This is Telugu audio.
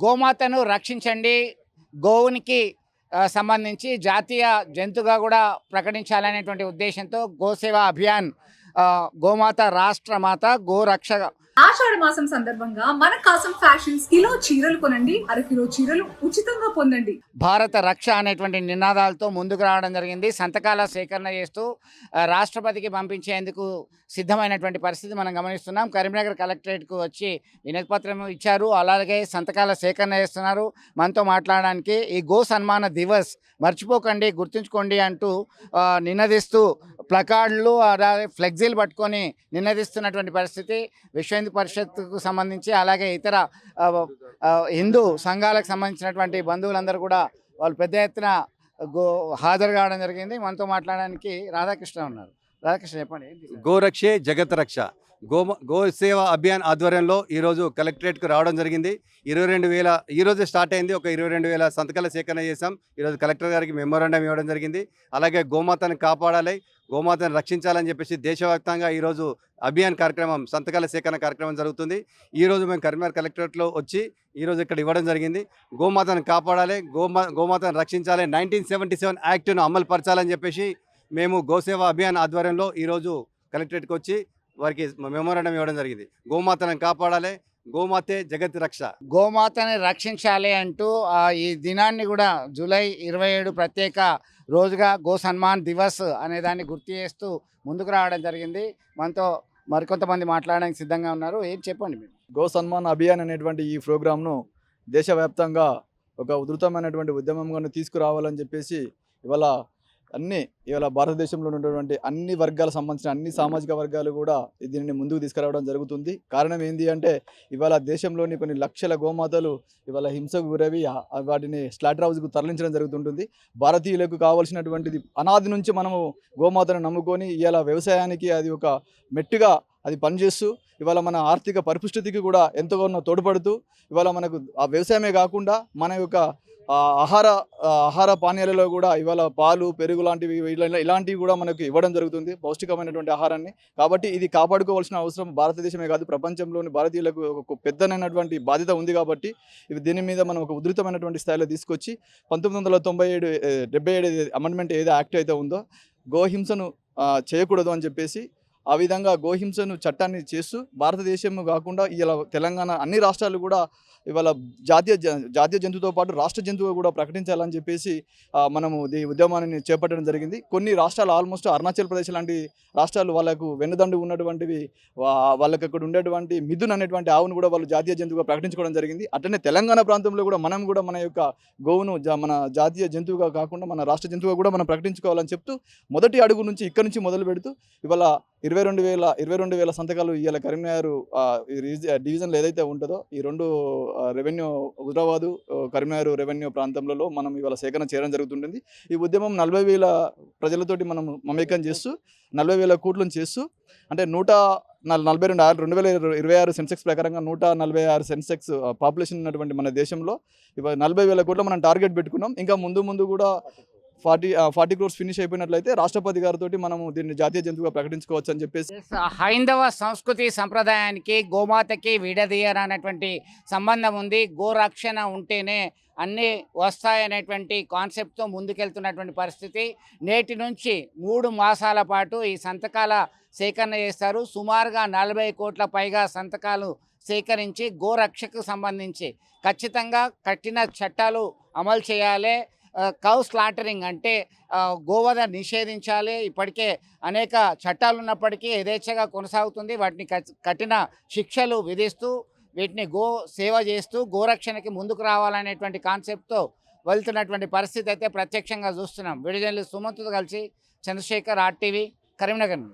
గోమాతను రక్షించండి, గోవునికి సంబంధించి జాతీయ జంతువుగా కూడా ప్రకటించాలనేటువంటి ఉద్దేశంతో గోసేవ అభియాన్ గోమాత రాష్ట్రమాత గోరక్ష ఆషాఢ మాసం సందర్భంగా మన కాసం ఫ్యాషన్స్ కిలో చీరలు కొనండి, అరకిలో చీరలు ఉచితంగా పొందండి. భారత రక్ష అనేటువంటి నినాదాలతో ముందుకు రావడం జరిగింది. సంతకాల సేకరణ చేస్తూ రాష్ట్రపతికి పంపించేందుకు సిద్ధమైనటువంటి పరిస్థితి మనం గమనిస్తున్నాం. కరీంనగర్ కలెక్టరేట్కు వచ్చి వినతిపత్రం ఇచ్చారు, అలాగే సంతకాల సేకరణ చేస్తున్నారు. మనతో మాట్లాడడానికి ఈ గో సన్మాన దివస్ మర్చిపోకండి, గుర్తుంచుకోండి అంటూ నినదిస్తూ ప్లకార్డులు అలాగే ఫ్లెక్సీలు పట్టుకొని నినదిస్తున్నటువంటి పరిస్థితి. విశ్వ హిందూ పరిషత్కు సంబంధించి అలాగే ఇతర హిందూ సంఘాలకు సంబంధించినటువంటి బంధువులందరూ కూడా వాళ్ళు పెద్ద ఎత్తున హాజరు కావడం జరిగింది. మనతో మాట్లాడడానికి రాధాకృష్ణ ఉన్నారు. రాధాకృష్ణ చెప్పండి. గోరక్షే జగత్ రక్ష గో సేవ అభియాన్ ఆధ్వర్యంలో ఈరోజు కలెక్టరేట్కు రావడం జరిగింది. 22,000 ఈరోజు స్టార్ట్ అయింది. ఒక 22,000 సంతకాల సేకరణ చేశాం. ఈరోజు కలెక్టర్ గారికి మెమోరాండం ఇవ్వడం జరిగింది. అలాగే గోమాతను కాపాడాలి, గోమాతను రక్షించాలని చెప్పేసి దేశవ్యాప్తంగా ఈరోజు అభియాన్ కార్యక్రమం, సంతకాల సేకరణ కార్యక్రమం జరుగుతుంది. ఈరోజు మేము కరీంనగర్ కలెక్టరేట్లో వచ్చి ఈరోజు ఇక్కడ ఇవ్వడం జరిగింది. గోమాతను కాపాడాలి, గోమాతను రక్షించాలి, 1977 యాక్ట్ను అమలు పరచాలని చెప్పేసి మేము గోసేవ అభియాన్ ఆధ్వర్యంలో ఈరోజు కలెక్టరేట్కి వచ్చి వారికి మెమోరాండం ఇవ్వడం జరిగింది. గోమాతను కాపాడాలి, గోమాతే జగత్ రక్ష, గోమాతని రక్షించాలి అంటూ ఈ దినాన్ని కూడా జూలై 27 ప్రత్యేక రోజుగా గో సన్మాన్ దివస్ అనే దాన్ని గుర్తు చేస్తూ ముందుకు రావడం జరిగింది. మనతో మరికొంతమంది మాట్లాడడానికి సిద్ధంగా ఉన్నారు. ఏం చెప్పండి మీరు? గో సన్మాన్ అభియాన్ అనేటువంటి ఈ ప్రోగ్రామ్ను దేశవ్యాప్తంగా ఒక ఉధృతమైనటువంటి ఉద్యమంగా తీసుకురావాలని చెప్పేసి ఇవాళ భారతదేశంలో ఉన్నటువంటి అన్ని వర్గాలకు సంబంధించిన అన్ని సామాజిక వర్గాలు కూడా దీనిని ముందుకు తీసుకురావడం జరుగుతుంది. కారణం ఏంటి అంటే ఇవాళ దేశంలోని కొన్ని లక్షల గోమాతలు ఇవాళ హింసకు గురవి వాటిని స్లాటర్ హౌస్కు తరలించడం జరుగుతుంటుంది. భారతీయులకు కావాల్సినటువంటిది అనాది నుంచి మనము గోమాతను నమ్ముకొని ఇవాళ వ్యవసాయానికి అది ఒక మెట్టుగా అది పనిచేస్తూ ఇవాళ మన ఆర్థిక పరిపుష్టికి కూడా ఎంతగానో తోడ్పడుతూ ఇవాళ మనకు ఆ వ్యవసాయమే కాకుండా మన యొక్క ఆహార పానీయాలలో కూడా ఇవాళ పాలు, పెరుగు లాంటివి ఇలాంటివి కూడా మనకు ఇవ్వడం జరుగుతుంది, పౌష్టికమైనటువంటి ఆహారాన్ని. కాబట్టి ఇది కాపాడుకోవాల్సిన అవసరం భారతదేశమే కాదు, ప్రపంచంలోని భారతీయులకు ఒక పెద్దనైనటువంటి బాధ్యత ఉంది. కాబట్టి దీని మీద మనం ఒక ఉధృతమైనటువంటి స్థాయిలో తీసుకొచ్చి 1977 అమెండ్మెంట్ ఏదో యాక్ట్ అయితే ఉందో గోహింసను చేయకూడదు అని చెప్పేసి ఆ విధంగా గోహింసను చట్టాన్ని చేస్తూ భారతదేశం కాకుండా ఇలా తెలంగాణ అన్ని రాష్ట్రాలు కూడా ఇవాళ జాతీయ జంతువుతో పాటు రాష్ట్ర జంతువు కూడా ప్రకటించాలని చెప్పేసి మనము ఈ ఉద్యమాన్ని చేపట్టడం జరిగింది. కొన్ని రాష్ట్రాలు ఆల్మోస్ట్ అరుణాచల్ ప్రదేశ్ లాంటి రాష్ట్రాలు వాళ్ళకు వెన్నుదండు ఉన్నటువంటివి వాళ్ళకి అక్కడ ఉండేటువంటి మిథున్ అనేటువంటి ఆవును కూడా వాళ్ళు జాతీయ జంతువుగా ప్రకటించుకోవడం జరిగింది. అట్లనే తెలంగాణ ప్రాంతంలో కూడా మనం కూడా మన యొక్క గోవును మన జాతీయ జంతువుగా కాకుండా మన రాష్ట్ర జంతువుగా కూడా మనం ప్రకటించుకోవాలని చెప్తూ మొదటి అడుగు నుంచి ఇక్కడ నుంచి మొదలు పెడుతూ ఇవాళ 22,000 సంతకాలు ఇవాళ కరీంనగర్ డివిజన్లో ఏదైతే ఉంటుందో ఈ రెండు రెవెన్యూ హుజరాబాదు, కరీంనగర్ రెవెన్యూ ప్రాంతంలో మనం ఇవాళ సేకరణ చేయడం జరుగుతుంటుంది. ఈ ఉద్యమం 40,000 ప్రజలతోటి మనం మమేకం చేస్తూ 40,000 కోట్లను చేస్తూ అంటే 2026 సెన్సెక్స్ ప్రకారంగా 146 సెన్సెక్స్ పాపులేషన్ ఉన్నటువంటి మన దేశంలో ఇవాళ 40,000 కోట్ల మనం టార్గెట్ పెట్టుకున్నాం. ఇంకా ముందు కూడా 40 క్రోర్స్ ఫినిష్ అయిపోయినట్లయితే రాష్ట్రపతి గారితో మనము దీన్ని జాతీయ జంతువుగా ప్రకటించుకోవచ్చు అని చెప్పేసి. హైందవ సంస్కృతి సంప్రదాయానికి గోమాతకి విడదీయరనేటువంటి సంబంధం ఉంది. గోరక్షణ ఉంటేనే అన్నీ వస్తాయనేటువంటి కాన్సెప్ట్తో ముందుకెళ్తున్నటువంటి పరిస్థితి. నేటి నుంచి 3 మాసాల పాటు ఈ సంతకాల సేకరణ చేస్తారు. సుమారుగా 40 కోట్ల పైగా సంతకాలు సేకరించి గోరక్షకు సంబంధించి ఖచ్చితంగా కఠిన చట్టాలు అమలు చేయాలి. కౌ స్లాటరింగ్ అంటే గోవధ నిషేధించాలి. ఇప్పటికే అనేక చట్టాలు ఉన్నప్పటికీ యథేచ్ఛగా కొనసాగుతుంది. వాటిని కఠిన శిక్షలు విధిస్తూ వీటిని సేవ చేస్తూ గోరక్షణకి ముందుకు రావాలనేటువంటి కాన్సెప్ట్తో వెళ్తున్నటువంటి పరిస్థితి అయితే ప్రత్యక్షంగా చూస్తున్నాం. వీడియో జర్నలిస్ట్ సుమంత్తో కలిసి చంద్రశేఖర్, RTV, కరీంనగర్.